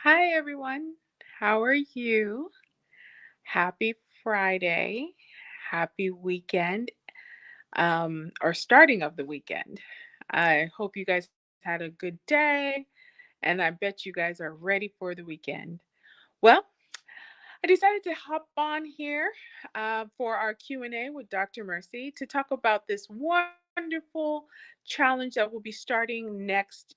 Hi, everyone. How are you? Happy Friday. Happy weekend, or starting of the weekend. I hope you guys had a good day, and I bet you guys are ready for the weekend. Well, I decided to hop on here for our Q&A with Dr. Mercy to talk about this wonderful challenge that will be starting next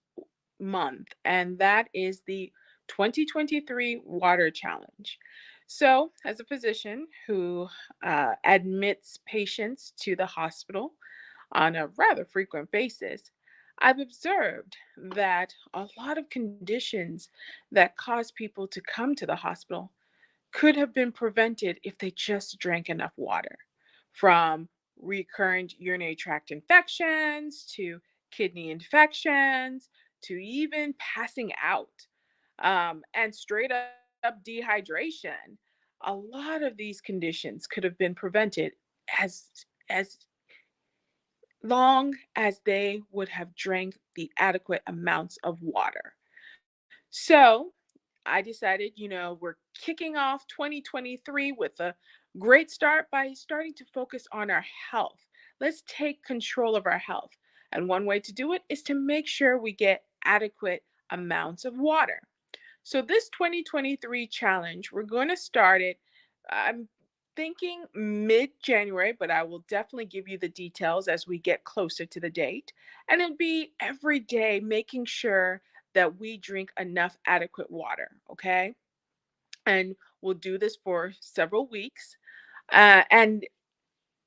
month, and that is the 2023 Water Challenge. So, as a physician who admits patients to the hospital on a rather frequent basis, I've observed that a lot of conditions that cause people to come to the hospital could have been prevented if they just drank enough water. From recurrent urinary tract infections to kidney infections to even passing out and straight up dehydration. A lot of these conditions could have been prevented as long as they would have drank the adequate amounts of water. So I decided, we're kicking off 2023 with a great start by starting to focus on our health. Let's take control of our health. And one way to do it is to make sure we get adequate amounts of water. So, this 2023 challenge, we're going to start it. I'm thinking mid January, but I will definitely give you the details as we get closer to the date. And it'll be every day making sure that we drink enough adequate water. Okay. And we'll do this for several weeks. And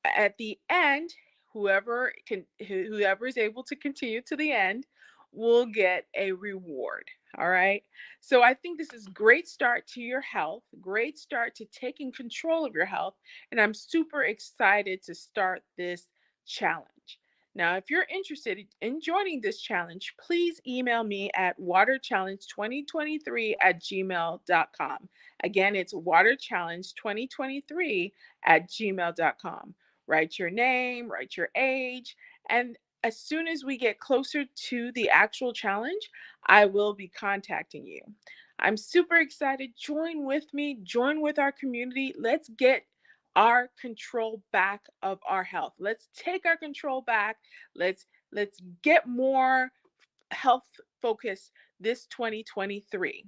at the end, whoever is able to continue to the end will get a reward. All right. So I think this is great start to your health, great start to taking control of your health, and I'm super excited to start this challenge. Now, if you're interested in joining this challenge, please email me at waterchallenge2023 at gmail.com. Again, it's waterchallenge2023 at gmail.com. Write your name, write your age, and as soon as we get closer to the actual challenge, I will be contacting you. I'm super excited. Join with me, join with our community. Let's get our control back of our health. Let's take our control back. Let's get more health focus this 2023.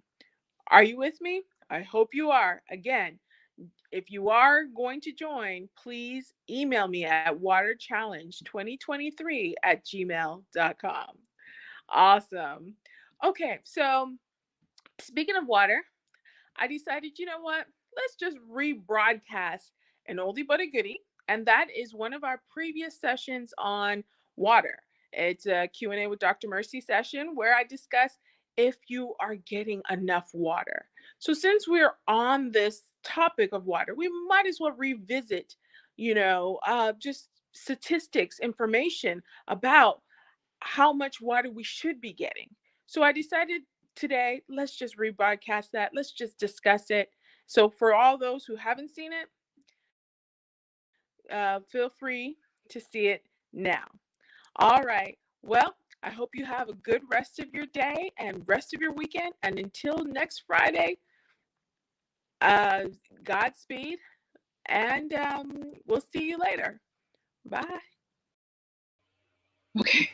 Are you with me? I hope you are. Again, if you are going to join, please email me at waterchallenge2023 at gmail.com. Awesome. Okay, so speaking of water, I decided, you know what? Let's just rebroadcast an oldie but a goodie, and that is one of our previous sessions on water. It's a Q&A with Dr. Mercy session where I discuss if you are getting enough water. So since we're on this topic of water, we might as well revisit, just statistics, information about how much water we should be getting. So I decided today, let's just rebroadcast that. Let's just discuss it. So for all those who haven't seen it, feel free to see it now. All right. Well, I hope you have a good rest of your day and rest of your weekend. And until next Friday, uh, Godspeed, and we'll see you later. Bye. Okay.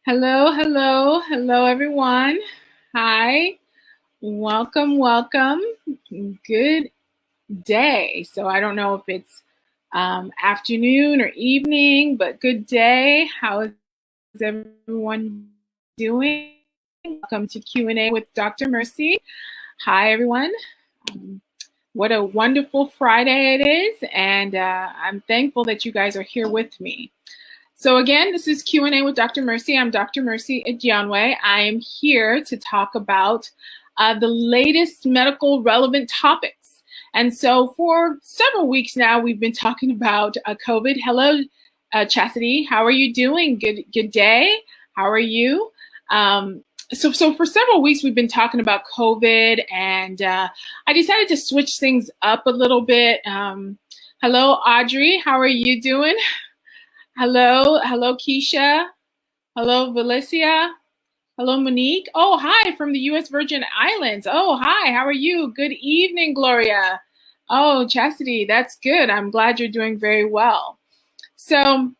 Hello, everyone. Hi. Welcome. Good day. So I don't know if it's afternoon or evening, but good day. How is everyone doing? Welcome to Q&A with Dr. Mercy. Hi, everyone. What a wonderful Friday it is, and I'm thankful that you guys are here with me. So again, this is Q&A with Dr. Mercy. I'm Dr. Mercy Ejianwe. I am here to talk about the latest medical relevant topics. And so for several weeks now, we've been talking about COVID. Hello, Chastity. How are you doing? Good day. How are you? So for several weeks, we've been talking about COVID, and I decided to switch things up a little bit. Hello, Audrey. How are you doing? Hello, Keisha. Hello, Valencia. Hello, Monique. Oh, hi from the U.S. Virgin Islands. Oh, hi. How are you? Good evening, Gloria. Oh, Chastity, that's good. I'm glad you're doing very well. So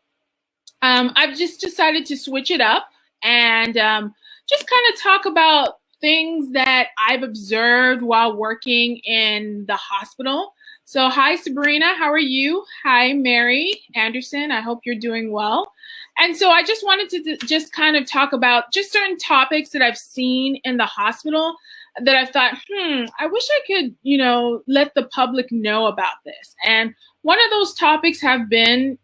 I've just decided to switch it up and just kind of talk about things that I've observed while working in the hospital. So, hi, Sabrina. How are you? Hi, Mary Anderson. I hope you're doing well. And so I just wanted to just kind of talk about just certain topics that I've seen in the hospital that I thought, I wish I could, let the public know about this. And one of those topics have been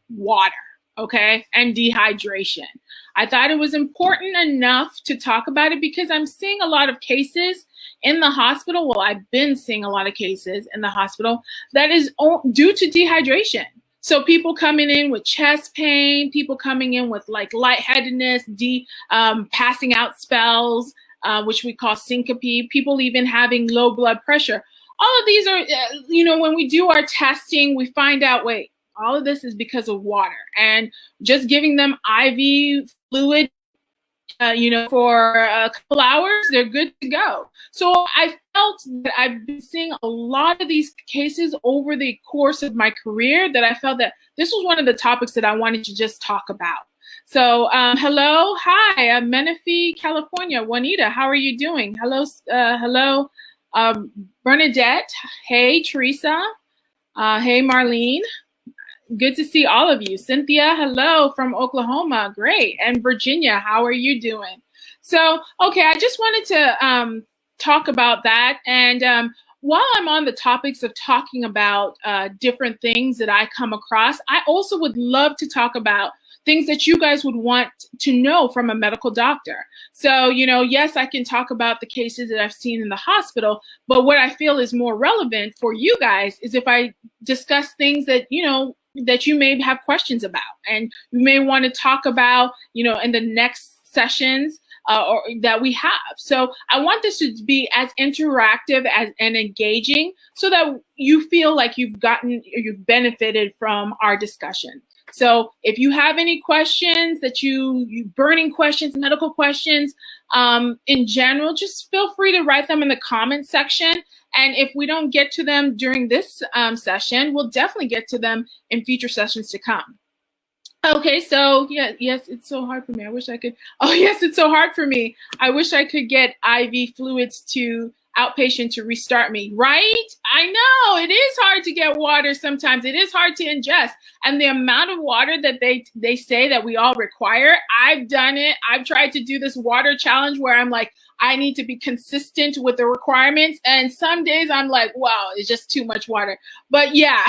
water, okay, and dehydration. I thought it was important enough to talk about it because I'm seeing a lot of cases in the hospital. Well, I've been seeing a lot of cases in the hospital that is due to dehydration. So people coming in with chest pain, people coming in with like lightheadedness, passing out spells, which we call syncope, people even having low blood pressure. All of these are, when we do our testing, we find out, wait, all of this is because of water, and just giving them IV fluid, for a couple hours, they're good to go. So I felt that I've been seeing a lot of these cases over the course of my career that I felt that this was one of the topics that I wanted to just talk about. So hello, hi, I'm Menifee, California. Juanita, how are you doing? Hello, Bernadette. Hey, Teresa. Hey, Marlene. Good to see all of you. Cynthia, hello from Oklahoma. Great. And Virginia, how are you doing? So, okay, I just wanted to talk about that. And while I'm on the topics of talking about different things that I come across, I also would love to talk about things that you guys would want to know from a medical doctor. So, yes, I can talk about the cases that I've seen in the hospital, but what I feel is more relevant for you guys is if I discuss things that, that you may have questions about and you may want to talk about, in the next sessions or that we have. So I want this to be as interactive and engaging so that you feel like you've benefited from our discussion. So if you have any questions that you burning questions, medical questions in general, just feel free to write them in the comment section. And if we don't get to them during this session, we'll definitely get to them in future sessions to come. Okay, so yes, it's so hard for me. I wish I could. Oh, yes, it's so hard for me. I wish I could get IV fluids to outpatient to restart me, right? I know it is hard to get water sometimes. It is hard to ingest. And the amount of water that they say that we all require, I've done it. I've tried to do this water challenge where I'm like, I need to be consistent with the requirements. And some days I'm like, wow, it's just too much water. But yeah,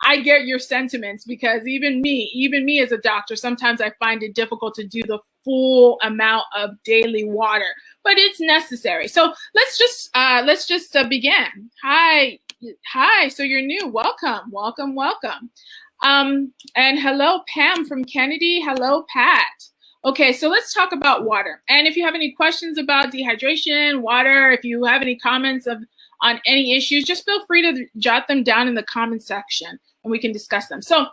I get your sentiments because even me as a doctor, sometimes I find it difficult to do the full amount of daily water, but it's necessary. So let's just begin. Hi. So you're new. Welcome. And hello, Pam from Kennedy. Hello, Pat. Okay, so let's talk about water. And if you have any questions about dehydration, water, if you have any comments on any issues, just feel free to jot them down in the comment section and we can discuss them. So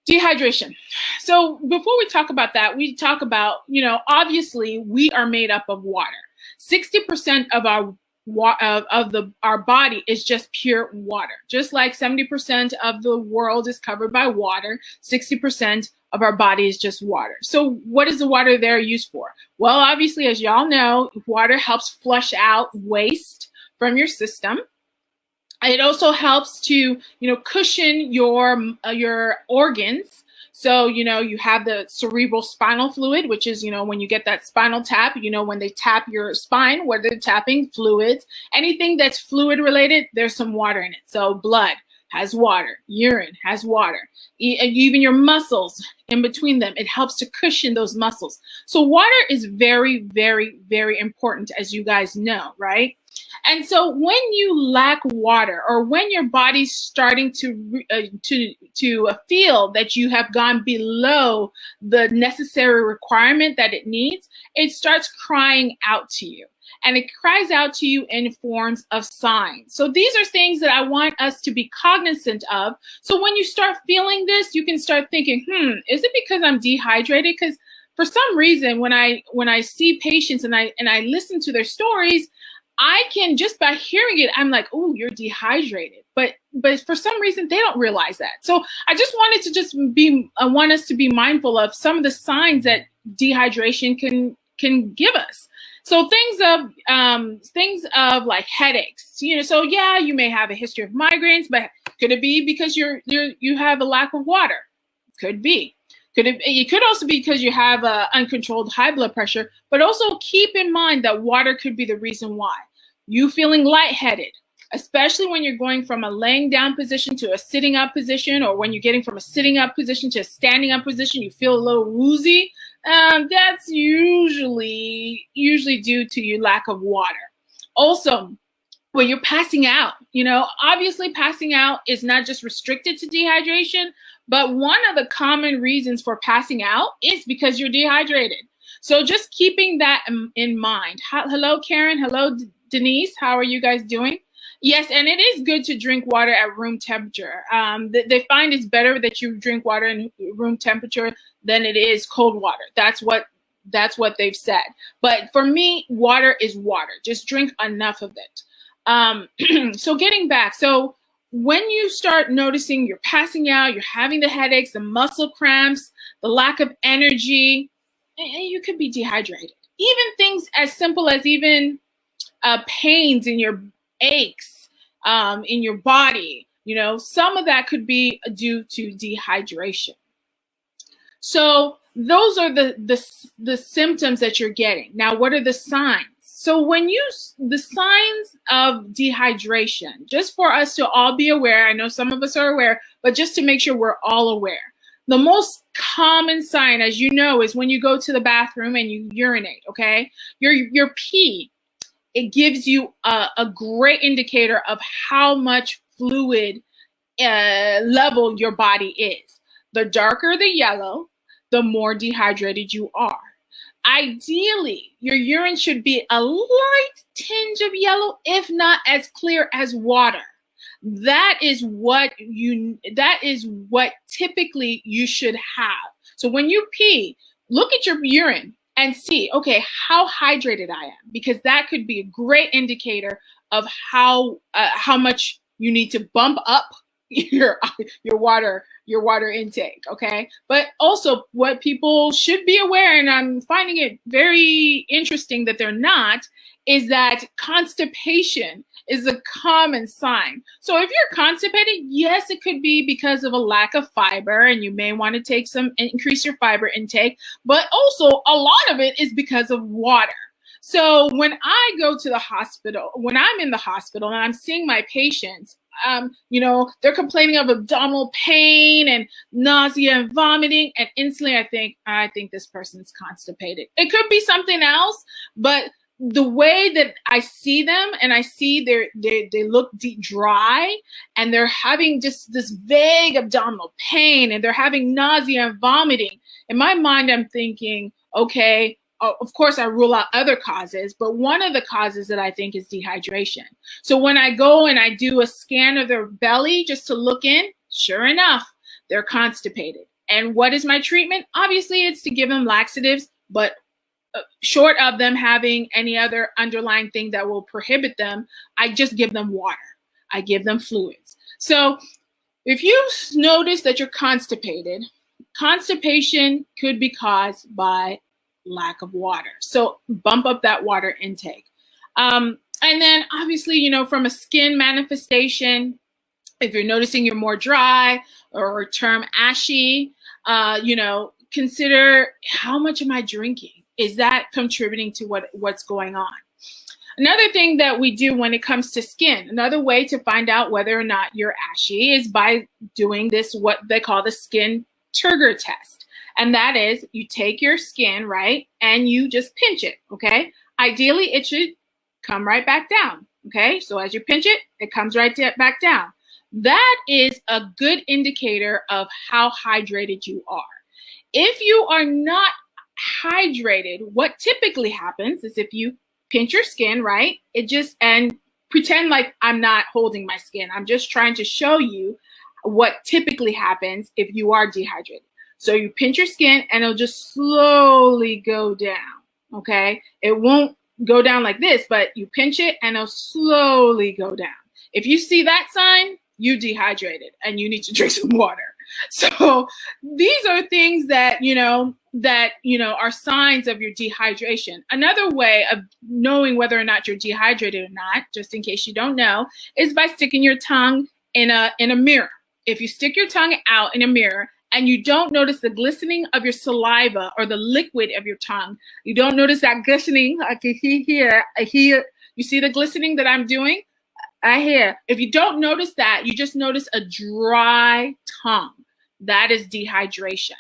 dehydration. So before we talk about that, we talk about, obviously we are made up of water. 60% of our body is just pure water. Just like 70% of the world is covered by water, 60% of our body is just water. So what is the water there used for? Well, obviously, as y'all know, water helps flush out waste from your system. It also helps to, cushion your organs. So, you have the cerebral spinal fluid, which is, when you get that spinal tap, when they tap your spine, what they're tapping, fluids. Anything that's fluid related, there's some water in it. So blood has water, urine has water, even your muscles in between them, it helps to cushion those muscles. So water is very, very, very important, as you guys know, right? And so when you lack water, or when your body's starting to feel that you have gone below the necessary requirement that it needs, it starts crying out to you. And it cries out to you in forms of signs. So these are things that I want us to be cognizant of. So when you start feeling this, you can start thinking, is it because I'm dehydrated? Because for some reason, when I see patients and I listen to their stories, I can, just by hearing it, I'm like, oh, you're dehydrated. But for some reason, they don't realize that. So I just wanted to I want us to be mindful of some of the signs that dehydration can give us. So things of like headaches, so yeah, you may have a history of migraines, but could it be because you have a lack of water? Could be. It could also be because you have uncontrolled high blood pressure, but also keep in mind that water could be the reason why. You feeling lightheaded, especially when you're going from a laying down position to a sitting up position, or when you're getting from a sitting up position to a standing up position, you feel a little woozy. That's usually due to your lack of water. Also, when you're passing out, obviously passing out is not just restricted to dehydration, but one of the common reasons for passing out is because you're dehydrated. So just keeping that in mind. Hello, Karen. Hello, Denise. How are you guys doing? Yes, and it is good to drink water at room temperature. They find it's better that you drink water in room temperature than it is cold water. That's what they've said. But for me, water is water. Just drink enough of it. So getting back, so when you start noticing you're passing out, you're having the headaches, the muscle cramps, the lack of energy, you could be dehydrated. Even things as simple as pains in your aches in your body, some of that could be due to dehydration. So those are the symptoms that you're getting. Now, what are the signs? So the signs of dehydration, just for us to all be aware, I know some of us are aware, but just to make sure we're all aware. The most common sign, as you know, is when you go to the bathroom and you urinate, okay? Your pee, it gives you a great indicator of how much fluid level your body is. The darker the yellow, the more dehydrated you are. Ideally, your urine should be a light tinge of yellow, if not as clear as water. That is what typically you should have. So when you pee, look at your urine and see, okay, how hydrated I am, because that could be a great indicator of how much you need to bump up your water intake, okay? But also what people should be aware, and I'm finding it very interesting that they're not, is that constipation is a common sign. So if you're constipated, yes, it could be because of a lack of fiber, and you may want to increase your fiber intake, but also a lot of it is because of water. So when I go to the hospital, when I'm in the hospital and I'm seeing my patients, they're complaining of abdominal pain and nausea and vomiting, and instantly I think this person's constipated. It could be something else, but the way that I see them, and I see they look dry, and they're having just this vague abdominal pain, and they're having nausea and vomiting. In my mind, I'm thinking, okay, of course, I rule out other causes, but one of the causes that I think is dehydration. So when I go and I do a scan of their belly just to look in, sure enough, they're constipated. And what is my treatment? Obviously, it's to give them laxatives, but short of them having any other underlying thing that will prohibit them, I just give them water. I give them fluids. So if you notice that you're constipated, constipation could be caused by lack of water. So bump up that water intake. And then obviously, from a skin manifestation, if you're noticing you're more dry or term ashy, consider, how much am I drinking? Is that contributing to what's going on? Another thing that we do when it comes to skin, another way to find out whether or not you're ashy is by doing this, what they call the skin turgor test. And that is, you take your skin, right, and you just pinch it, okay? Ideally, it should come right back down, okay? So as you pinch it, it comes right back down. That is a good indicator of how hydrated you are. If you are not hydrated, what typically happens is if you pinch your skin, right, and pretend like I'm not holding my skin. I'm just trying to show you what typically happens if you are dehydrated. So you pinch your skin and it'll just slowly go down, okay? It won't go down like this, but you pinch it and it'll slowly go down. If you see that sign, you dehydrated and you need to drink some water. So these are things that, are signs of your dehydration. Another way of knowing whether or not you're dehydrated or not, just in case you don't know, is by sticking your tongue in a mirror. If you stick your tongue out in a mirror and you don't notice the glistening of your saliva or the liquid of your tongue, you don't notice that glistening, I can hear, you see the glistening that I'm doing? I hear. If you don't notice that, you just notice a dry tongue. That is dehydration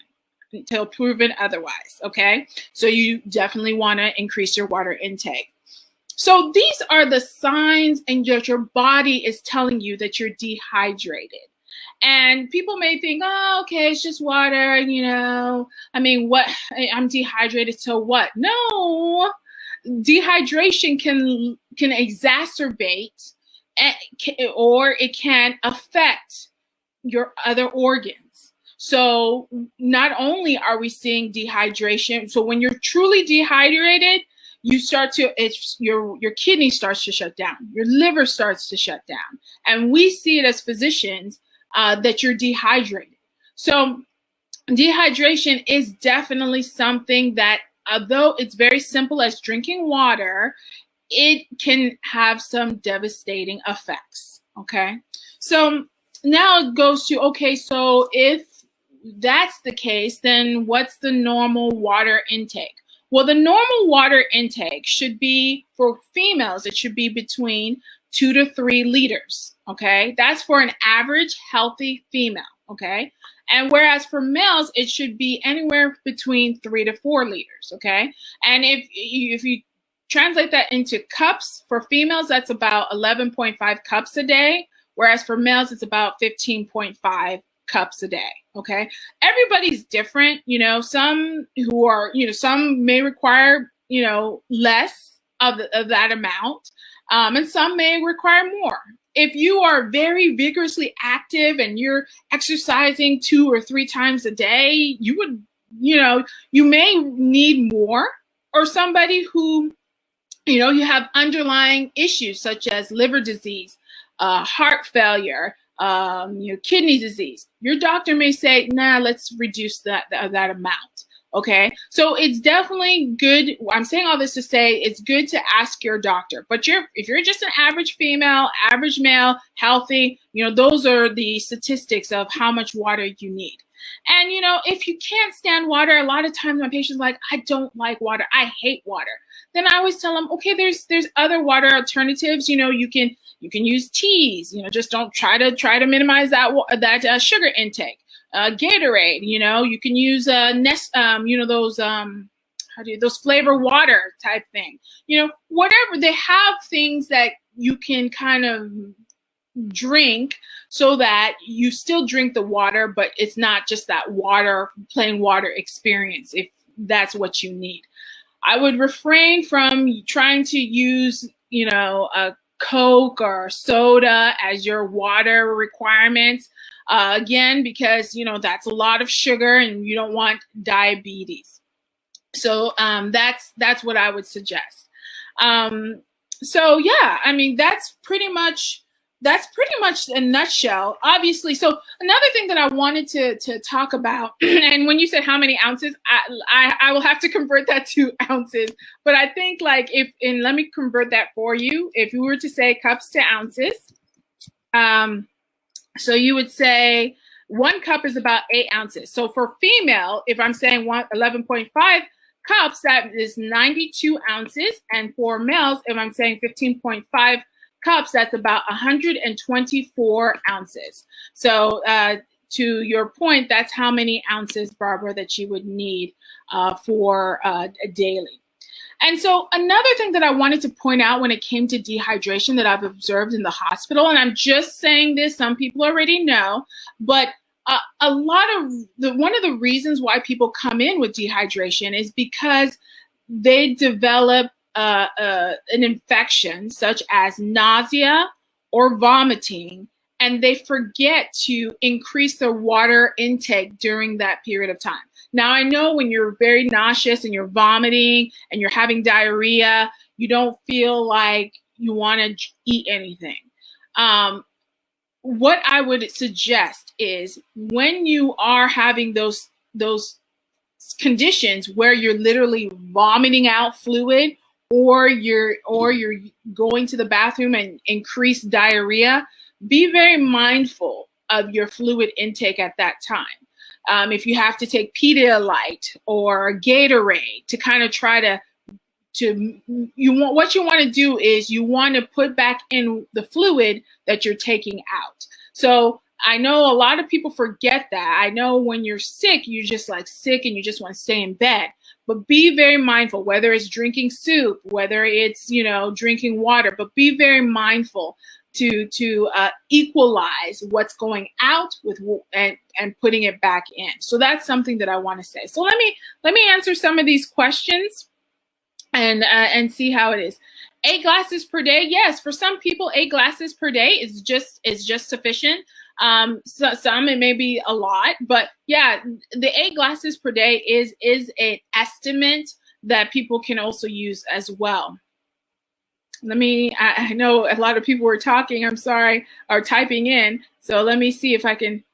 until proven otherwise, okay? So you definitely want to increase your water intake. So these are the signs and your body is telling you that you're dehydrated. And people may think, oh, okay, it's just water, what, I'm dehydrated, so what? No, dehydration can exacerbate or it can affect your other organs. So not only are we seeing dehydration, so when you're truly dehydrated, you start to, your kidney starts to shut down, your liver starts to shut down. And we see it as physicians that you're dehydrated. So dehydration is definitely something that, although it's very simple as drinking water, it can have some devastating effects, okay? So now it goes to, okay, so if that's the case, then what's the normal water intake? Well, the normal water intake should be, for females, it should be between 2 to 3 liters, okay? That's for an average healthy female, okay? And whereas for males, it should be anywhere between 3 to 4 liters, okay? And if you translate that into cups, for females, that's about 11.5 cups a day, whereas for males, it's about 15.5 cups a day, okay? Everybody's different, some who are, some may require, less of that amount, and some may require more. If you are very vigorously active and you're exercising 2 or 3 times a day, you would, you may need more. Or somebody who, you have underlying issues such as liver disease, heart failure, kidney disease. Your doctor may say, nah, let's reduce that amount. Okay, so it's definitely good. I'm saying all this to say it's good to ask your doctor. But if you're just an average female, average male, healthy, those are the statistics of how much water you need. And if you can't stand water, a lot of times my patients are like, I don't like water, I hate water. Then I always tell them, okay, there's other water alternatives. You can use teas. Just don't try to minimize that sugar intake. Gatorade, you can use those flavor water type thing. Whatever, they have things that you can kind of drink so that you still drink the water, but it's not just that plain water experience if that's what you need. I would refrain from trying to use, a Coke or soda as your water requirements. Again, because, that's a lot of sugar and you don't want diabetes. So that's what I would suggest. So yeah, that's pretty much a nutshell, obviously. So another thing that I wanted to talk about, and when you said how many ounces, I will have to convert that to ounces. But I think let me convert that for you. If you were to say cups to ounces, so you would say 1 cup is about 8 ounces. So for female, if I'm saying 11.5 cups, that is 92 ounces. And for males, if I'm saying 15.5 cups, that's about 124 ounces. So to your point, that's how many ounces, Barbara, that you would need for daily. And so another thing that I wanted to point out when it came to dehydration that I've observed in the hospital, and I'm just saying this, some people already know, but one of the reasons why people come in with dehydration is because they develop an infection such as nausea or vomiting and they forget to increase their water intake during that period of time. Now, I know when you're very nauseous and you're vomiting and you're having diarrhea, you don't feel like you want to eat anything. What I would suggest is when you are having those conditions where you're literally vomiting out fluid, or you're going to the bathroom and increase diarrhea, be very mindful of your fluid intake at that time. If you have to take Pedialyte or Gatorade to kind of try to what you want to do is you want to put back in the fluid that you're taking out. So I know a lot of people forget that. I know when you're sick, you're just like sick and you just want to stay in bed. But be very mindful, whether it's drinking soup, whether it's, drinking water, but be very mindful to equalize what's going out with and putting it back in. So that's something that I want to say. So let me answer some of these questions and see how it is. 8 glasses per day. Yes, for some people, 8 glasses per day is just sufficient. So some it may be a lot, but yeah, the 8 glasses per day is an estimate that people can also use as well. I know a lot of people were talking, I'm sorry, or typing in. So let me see if I can.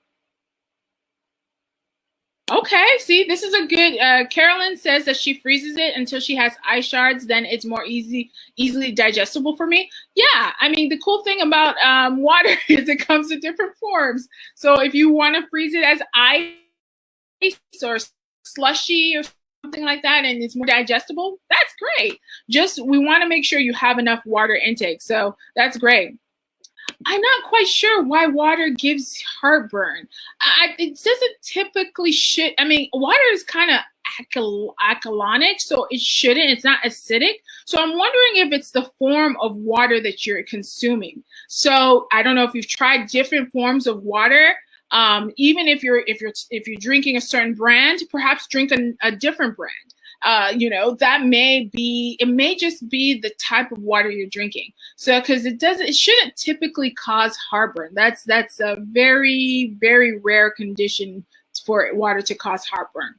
Okay, see, this is a good, Carolyn says that she freezes it until she has ice shards, then it's more easily digestible for me. Yeah, I mean, the cool thing about water is it comes in different forms. So if you want to freeze it as ice or slushy or something like that and it's more digestible, that's great. Just, we want to make sure you have enough water intake. So that's great. I'm not quite sure why water gives heartburn. It doesn't typically I mean, water is kind of alkalonic, so it shouldn't. It's not acidic. So I'm wondering if it's the form of water that you're consuming. So I don't know if you've tried different forms of water. Even if you're drinking a certain brand, perhaps drink a different brand. That it may just be the type of water you're drinking. So, because it shouldn't typically cause heartburn. That's a very, very rare condition for water to cause heartburn.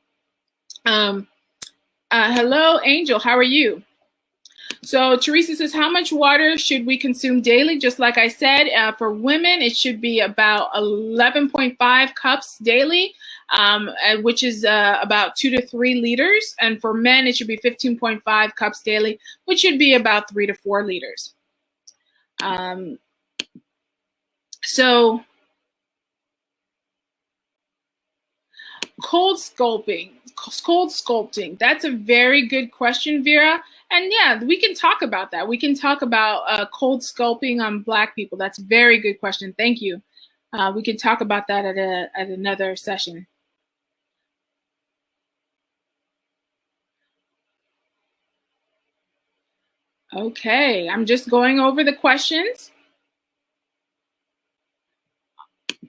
Hello, Angel, how are you? So Teresa says, how much water should we consume daily? Just like I said, for women, it should be about 11.5 cups daily, which is about 2 to 3 liters. And for men, it should be 15.5 cups daily, which should be about 3 to 4 liters. So cold sculpting, that's a very good question, Vera. And yeah, we can talk about that. We can talk about cold sculpting on Black people. That's a very good question. Thank you. We can talk about that at another session. Okay, I'm just going over the questions.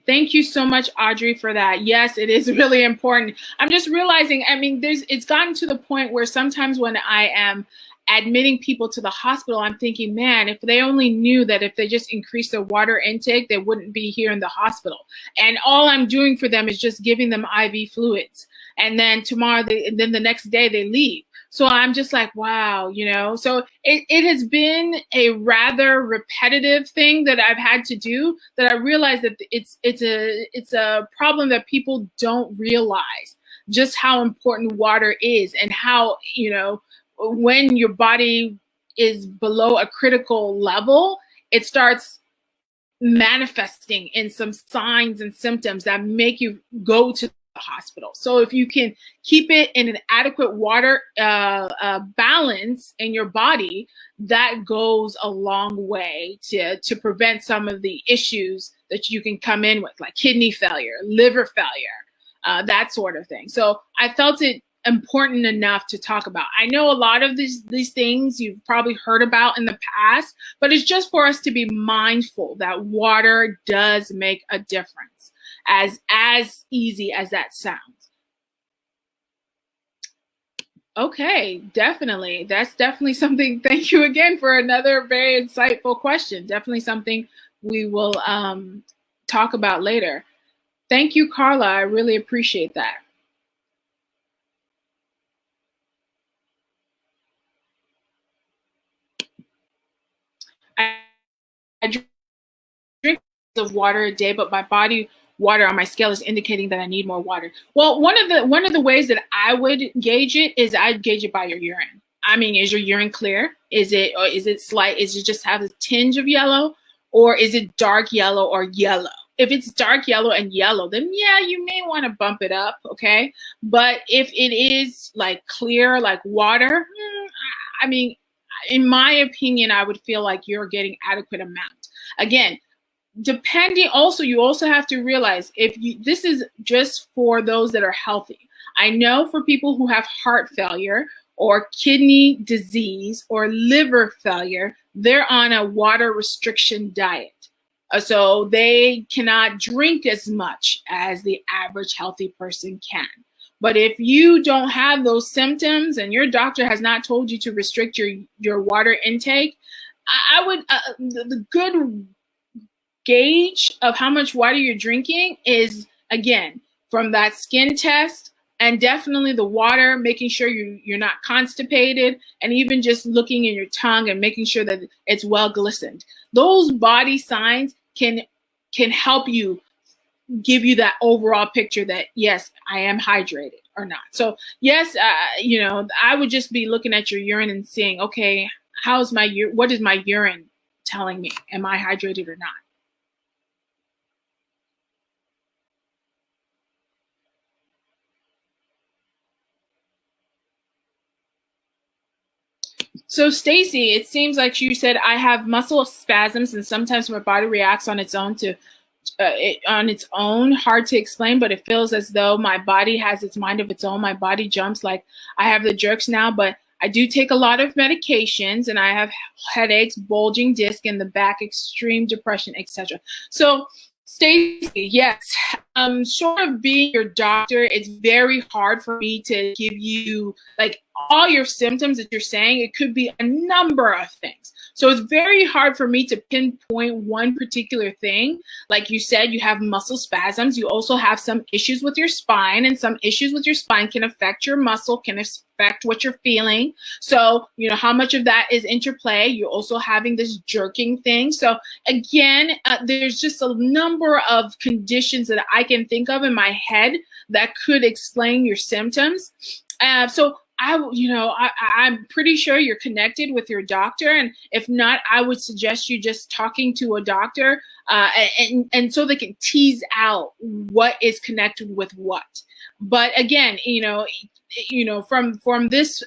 Thank you so much, Audrey, for that. Yes, it is really important. I'm just realizing, I mean, it's gotten to the point where sometimes when I am admitting people to the hospital, I'm thinking, man, if they only knew that if they just increase their water intake, they wouldn't be here in the hospital. And all I'm doing for them is just giving them IV fluids. And then then the next day they leave. So I'm just like, wow, so it has been a rather repetitive thing that I've had to do, that I realize that it's a problem that people don't realize just how important water is, and how, when your body is below a critical level, it starts manifesting in some signs and symptoms that make you go to the hospital. So if you can keep it in an adequate water balance in your body, that goes a long way to prevent some of the issues that you can come in with, like kidney failure, liver failure, that sort of thing. So I felt it important enough to talk about. I know a lot of these things you've probably heard about in the past, but it's just for us to be mindful that water does make a difference, as easy as that sounds. Okay, definitely. That's definitely something. Thank you again for another very insightful question. Definitely something we will talk about later. Thank you, Carla. I really appreciate that. I drink of water a day, but my body water on my scale is indicating that I need more water. Well, one of the ways that I would gauge it is I'd gauge it by your urine. I mean, is your urine clear? Is it slight? Is it just have a tinge of yellow, or is it dark yellow or yellow? If it's dark yellow and yellow, then yeah, you may want to bump it up, okay? But if it is like clear, like water, I mean, in my opinion, I would feel like you're getting adequate amount. Again, depending, also you also have to realize if you, this is just for those that are healthy. I know for people who have heart failure or kidney disease or liver failure, they're on a water restriction diet. So they cannot drink as much as the average healthy person can. But if you don't have those symptoms and your doctor has not told you to restrict your water intake, I would, the good gauge of how much water you're drinking is, again, from that skin test, and definitely the water, making sure you're not constipated, and even just looking in your tongue and making sure that it's well glistened. Those body signs can help you, give you that overall picture that yes, I am hydrated or not. So yes, I would just be looking at your urine and seeing, okay, what is my urine telling me? Am I hydrated or not? So Stacy, it seems like you said I have muscle spasms and sometimes my body reacts on its own hard to explain, but it feels as though my body has its mind of its own. My body jumps like I have the jerks now, but I do take a lot of medications and I have headaches, bulging disc in the back, extreme depression, etc. So Stacy, yes, short of being your doctor, it's very hard for me to give you like all your symptoms that you're saying. It could be a number of things. So it's very hard for me to pinpoint one particular thing. Like you said, you have muscle spasms. You also have some issues with your spine, and some issues with your spine can affect your muscle, can affect what you're feeling. So, how much of that is interplay. You're also having this jerking thing. So again, there's just a number of conditions that I can think of in my head that could explain your symptoms. So I'm pretty sure you're connected with your doctor, and if not, I would suggest you just talking to a doctor, and so they can tease out what is connected with what. But again, from this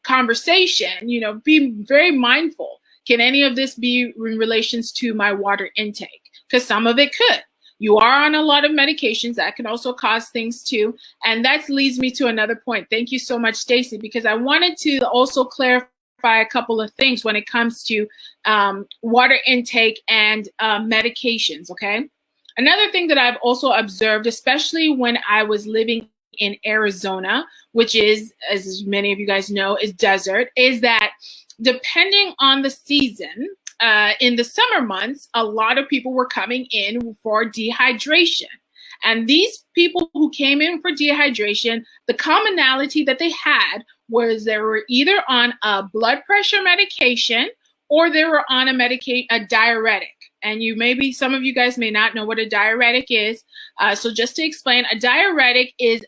conversation, be very mindful. Can any of this be in relations to my water intake? Because some of it could. You are on a lot of medications that can also cause things too. And that leads me to another point. Thank you so much, Stacy, because I wanted to also clarify a couple of things when it comes to water intake and medications, okay? Another thing that I've also observed, especially when I was living in Arizona, which is, as many of you guys know, is desert, is that depending on the season, in the summer months, a lot of people were coming in for dehydration. And these people who came in for dehydration, the commonality that they had was they were either on a blood pressure medication or they were on a diuretic. And some of you guys may not know what a diuretic is. So just to explain, a diuretic is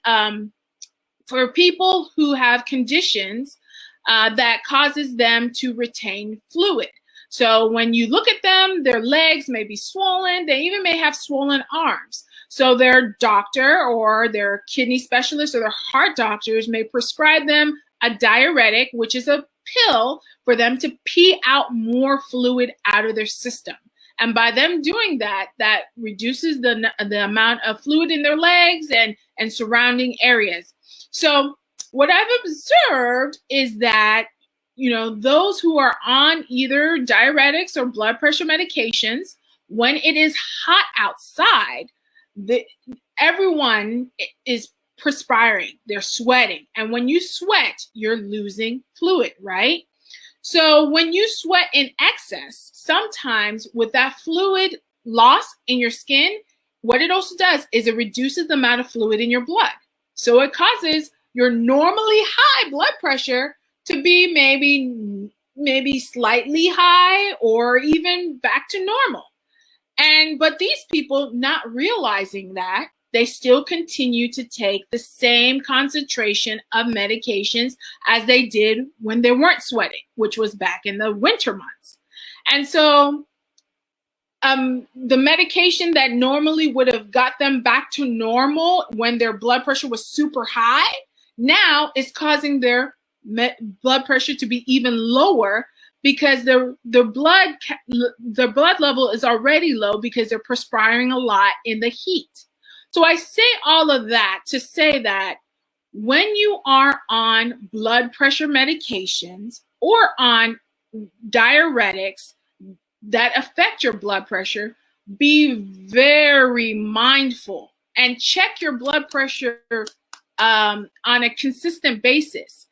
for people who have conditions that causes them to retain fluid. So when you look at them, their legs may be swollen. They even may have swollen arms. So their doctor or their kidney specialist or their heart doctors may prescribe them a diuretic, which is a pill for them to pee out more fluid out of their system. And by them doing that, that reduces the amount of fluid in their legs and surrounding areas. So what I've observed is that those who are on either diuretics or blood pressure medications, when it is hot outside, everyone is perspiring, they're sweating. And when you sweat, you're losing fluid, right? So when you sweat in excess, sometimes with that fluid loss in your skin, what it also does is it reduces the amount of fluid in your blood. So it causes your normally high blood pressure to be maybe slightly high or even back to normal. But these people, not realizing that, they still continue to take the same concentration of medications as they did when they weren't sweating, which was back in the winter months. And so the medication that normally would have got them back to normal when their blood pressure was super high, now is causing their blood pressure to be even lower, because their blood level is already low because they're perspiring a lot in the heat. So I say all of that to say that when you are on blood pressure medications or on diuretics that affect your blood pressure, be very mindful and check your blood pressure on a consistent basis.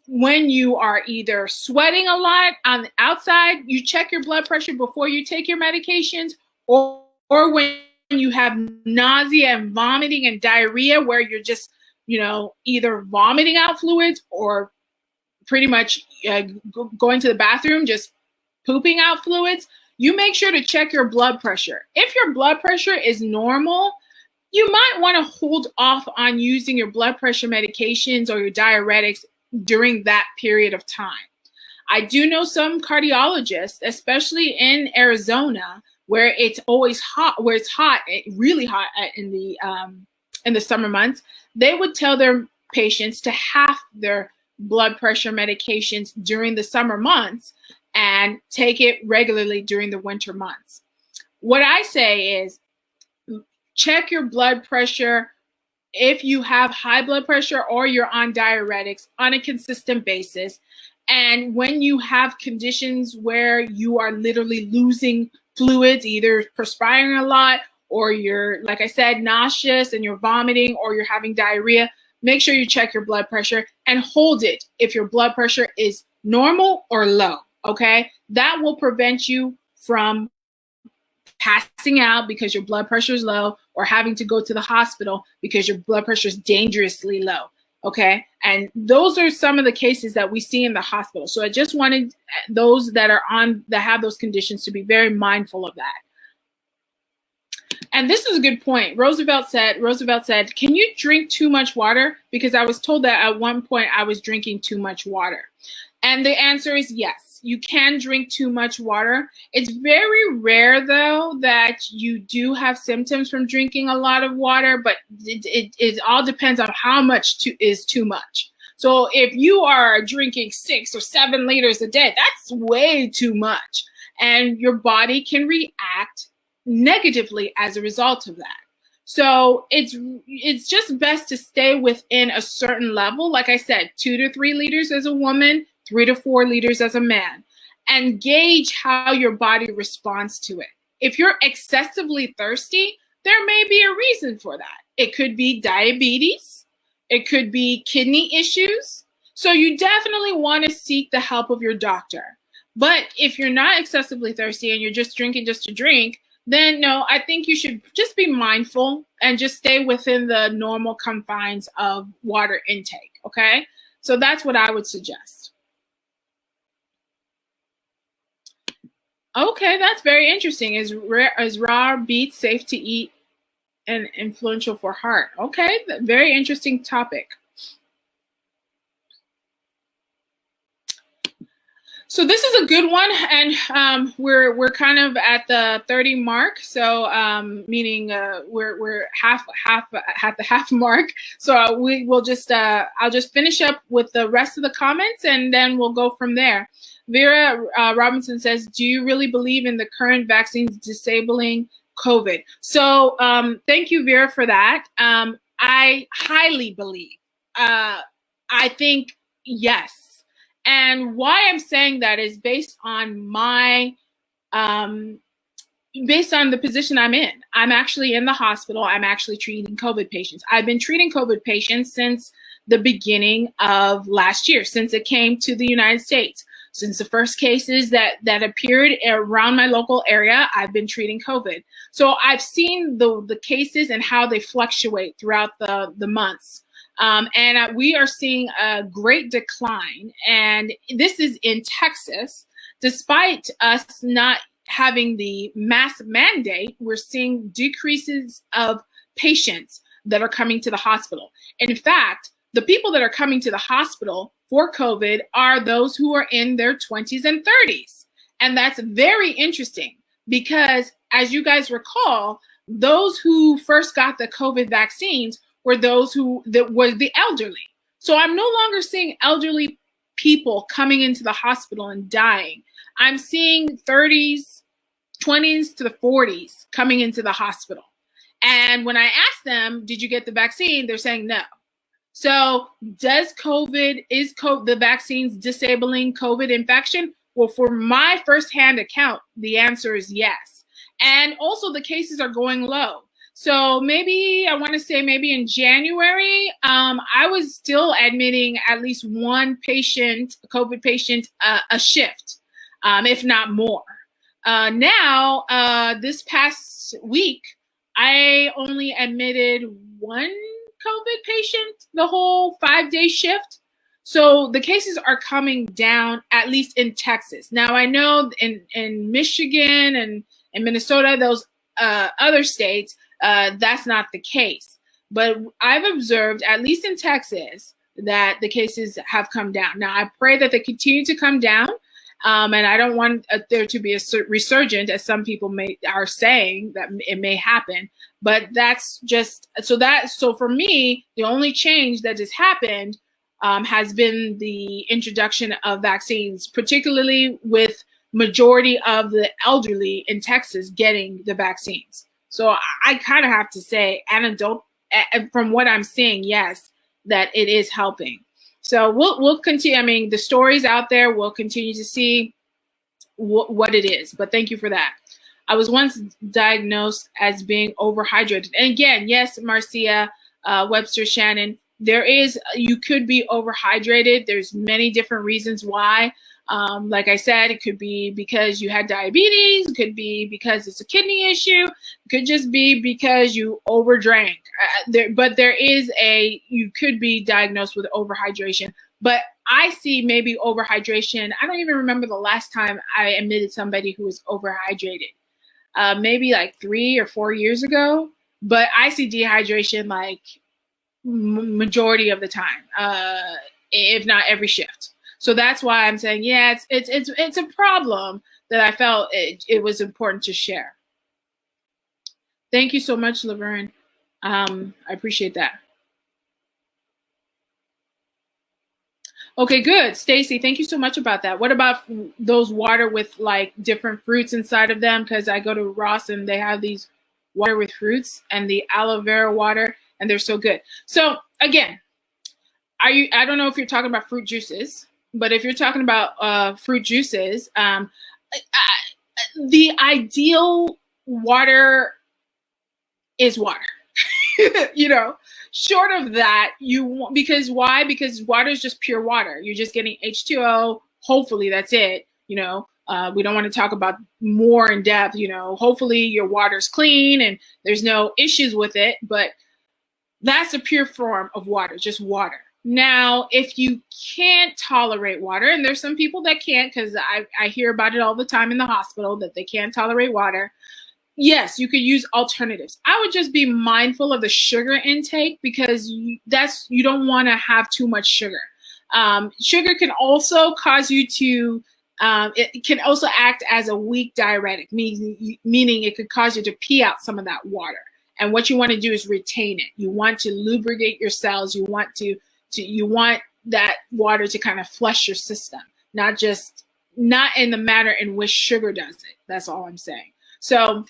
When you are either sweating a lot on the outside, you check your blood pressure before you take your medications, or when you have nausea and vomiting and diarrhea where you're just, either vomiting out fluids or pretty much going to the bathroom, just pooping out fluids, you make sure to check your blood pressure. If your blood pressure is normal, you might want to hold off on using your blood pressure medications or your diuretics during that period of time. I do know some cardiologists, especially in Arizona, where it's always hot, really hot in the summer months, they would tell their patients to half their blood pressure medications during the summer months and take it regularly during the winter months. What I say is check your blood pressure if you have high blood pressure or you're on diuretics on a consistent basis. And when you have conditions where you are literally losing fluids, either perspiring a lot or you're, like I said, nauseous and you're vomiting or you're having diarrhea, make sure you check your blood pressure and hold it if your blood pressure is normal or low, okay? That will prevent you from passing out because your blood pressure is low or having to go to the hospital because your blood pressure is dangerously low, okay? And those are some of the cases that we see in the hospital. So I just wanted those that have those conditions to be very mindful of that. And this is a good point. Roosevelt said, can you drink too much water? Because I was told that at one point I was drinking too much water. And the answer is yes, you can drink too much water. It's very rare, though, that you do have symptoms from drinking a lot of water, but it all depends on how much is too much. So if you are drinking 6 or 7 liters a day, that's way too much. And your body can react negatively as a result of that. So it's just best to stay within a certain level. Like I said, 2 to 3 liters as a woman, 3 to 4 liters as a man, and gauge how your body responds to it. If you're excessively thirsty, there may be a reason for that. It could be diabetes. It could be kidney issues. So you definitely want to seek the help of your doctor. But if you're not excessively thirsty and you're just drinking just to drink, then no, I think you should just be mindful and just stay within the normal confines of water intake, okay? So that's what I would suggest. Okay, that's very interesting. Is raw beets safe to eat and influential for heart? Okay, very interesting topic. So this is a good one, and we're kind of at the 30 mark. So meaning we're at the half mark. So we will just I'll just finish up with the rest of the comments, and then we'll go from there. Vera Robinson says, do you really believe in the current vaccines disabling COVID? So thank you, Vera, for that. I highly believe. I think yes. And why I'm saying that is based on my, based on the position I'm in. I'm actually in the hospital. I'm actually treating COVID patients. I've been treating COVID patients since the beginning of last year, since it came to the United States. Since the first cases that appeared around my local area, I've been treating COVID. So I've seen the cases and how they fluctuate throughout the months. And we are seeing a great decline. And this is in Texas. Despite us not having the mask mandate, we're seeing decreases of patients that are coming to the hospital. In fact, the people that are coming to the hospital for COVID are those who are in their 20s and 30s. And that's very interesting because, as you guys recall, those who first got the COVID vaccines were those that were the elderly. So I'm no longer seeing elderly people coming into the hospital and dying. I'm seeing 30s, 20s to the 40s coming into the hospital. And when I ask them, did you get the vaccine? They're saying no. So is the vaccines disabling COVID infection? Well, for my firsthand account, the answer is yes. And also the cases are going low. So maybe in January, I was still admitting at least one patient, COVID patient, a shift, if not more. Now, this past week, I only admitted one COVID patient the whole 5-day shift. So the cases are coming down, at least in Texas. Now, I know in Michigan and in Minnesota, those other states, that's not the case. But I've observed, at least in Texas, that the cases have come down. Now, I pray that they continue to come down. And I don't want there to be a resurgent, as some people are saying that it may happen. But that's just so for me, the only change that has happened has been the introduction of vaccines, particularly with majority of the elderly in Texas getting the vaccines. So I kind of have to say, from what I'm seeing, yes, that it is helping. So we'll continue. I mean, the stories out there, we'll continue to see what it is. But thank you for that. I was once diagnosed as being overhydrated. And again, yes, Marcia, Webster, Shannon, you could be overhydrated. There's many different reasons why. Like I said, it could be because you had diabetes. It could be because it's a kidney issue. It could just be because you overdrank. You could be diagnosed with overhydration. But I see maybe overhydration. I don't even remember the last time I admitted somebody who was overhydrated. Maybe like 3 or 4 years ago. But I see dehydration like majority of the time, if not every shift. So that's why I'm saying, yeah, it's a problem that I felt it was important to share. Thank you so much, Laverne. I appreciate that. Okay, good. Stacy, thank you so much about that. What about those water with like different fruits inside of them? Because I go to Ross and they have these water with fruits and the aloe vera water, and they're so good. So again, I don't know if you're talking about fruit juices, but if you're talking about fruit juices, the ideal water is water. Short of that, because why? Because water is just pure water. You're just getting H2O. Hopefully that's it. We don't want to talk about more in depth. Hopefully your water's clean and there's no issues with it, but that's a pure form of water, just water. Now, if you can't tolerate water, and there's some people that can't, because I hear about it all the time in the hospital that they can't tolerate water. Yes, you could use alternatives. I would just be mindful of the sugar intake because you don't want to have too much sugar. Sugar can also cause you to, it can also act as a weak diuretic, meaning it could cause you to pee out some of that water. And what you want to do is retain it. You want to lubricate your cells. You want that water to kind of flush your system, not in the manner in which sugar does it. That's all I'm saying. So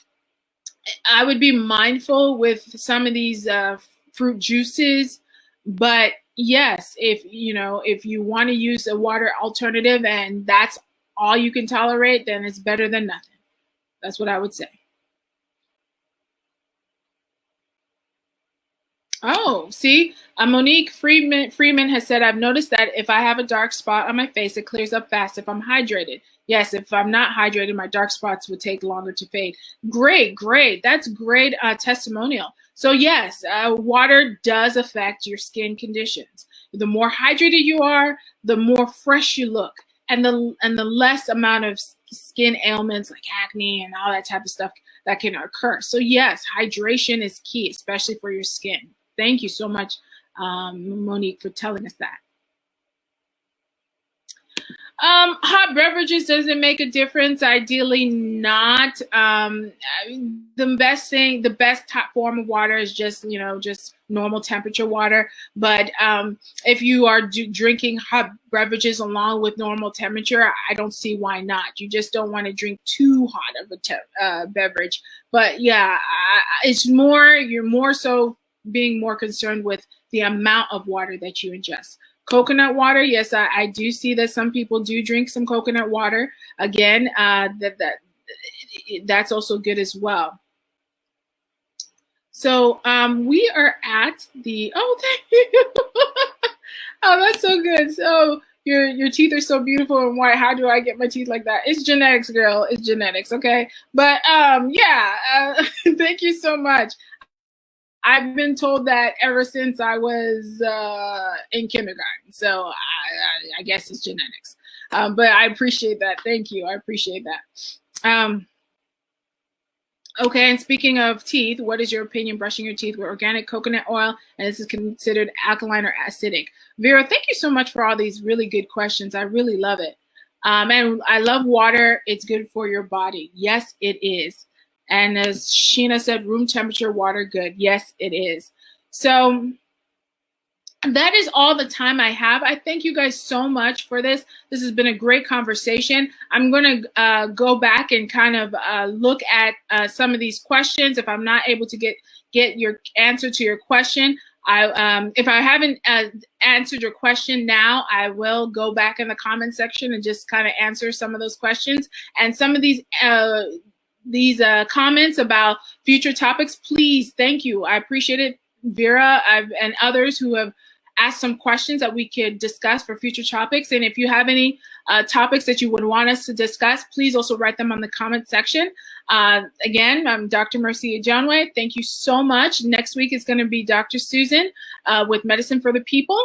I would be mindful with some of these fruit juices, but yes, if you want to use a water alternative and that's all you can tolerate, then it's better than nothing. That's what I would say. Oh, see, Monique Freeman has said, I've noticed that if I have a dark spot on my face, it clears up fast if I'm hydrated. Yes, if I'm not hydrated, my dark spots would take longer to fade. Great, great. That's great testimonial. So yes, water does affect your skin conditions. The more hydrated you are, the more fresh you look, and the less amount of skin ailments like acne and all that type of stuff that can occur. So yes, hydration is key, especially for your skin. Thank you so much, Monique, for telling us that. Hot beverages, does it make a difference? Ideally not. The best top form of water is just normal temperature water. But if you are drinking hot beverages along with normal temperature, I don't see why not. You just don't want to drink too hot of a beverage. But yeah, you're more so being more concerned with the amount of water that you ingest. Coconut water, yes, I do see that some people do drink some coconut water. Again, that's also good as well. So we are at the, oh, thank you. Oh, that's so good. So your teeth are so beautiful and white. How do I get my teeth like that? It's genetics, girl. It's genetics, okay? But yeah, thank you so much. I've been told that ever since I was in kindergarten. So I guess it's genetics. But I appreciate that. Thank you. I appreciate that. Okay, and speaking of teeth, what is your opinion brushing your teeth with organic coconut oil? And this is considered alkaline or acidic? Vera, thank you so much for all these really good questions. I really love it. And I love water. It's good for your body. Yes, it is. And as Sheena said, room temperature water, good. Yes, it is. So that is all the time I have. I thank you guys so much for this. This has been a great conversation. I'm going to go back and kind of look at some of these questions. If I'm not able to get your answer to your question, if I haven't answered your question now, I will go back in the comment section and just kind of answer some of those questions. And some of these comments about future topics, please, thank you. I appreciate it, Vera, and others who have asked some questions that we could discuss for future topics. And if you have any topics that you would want us to discuss, please also write them on the comment section. Again, I'm Dr. Mercy Ajanwe. Thank you so much. Next week is going to be Dr. Susan with Medicine for the People.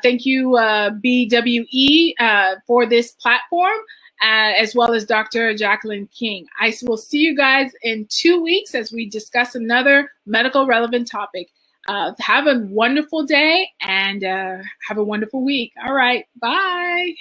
Thank you, BWE, for this platform. As well as Dr. Jacqueline King. I will see you guys in 2 weeks as we discuss another medical relevant topic. Have a wonderful day and have a wonderful week. All right, bye.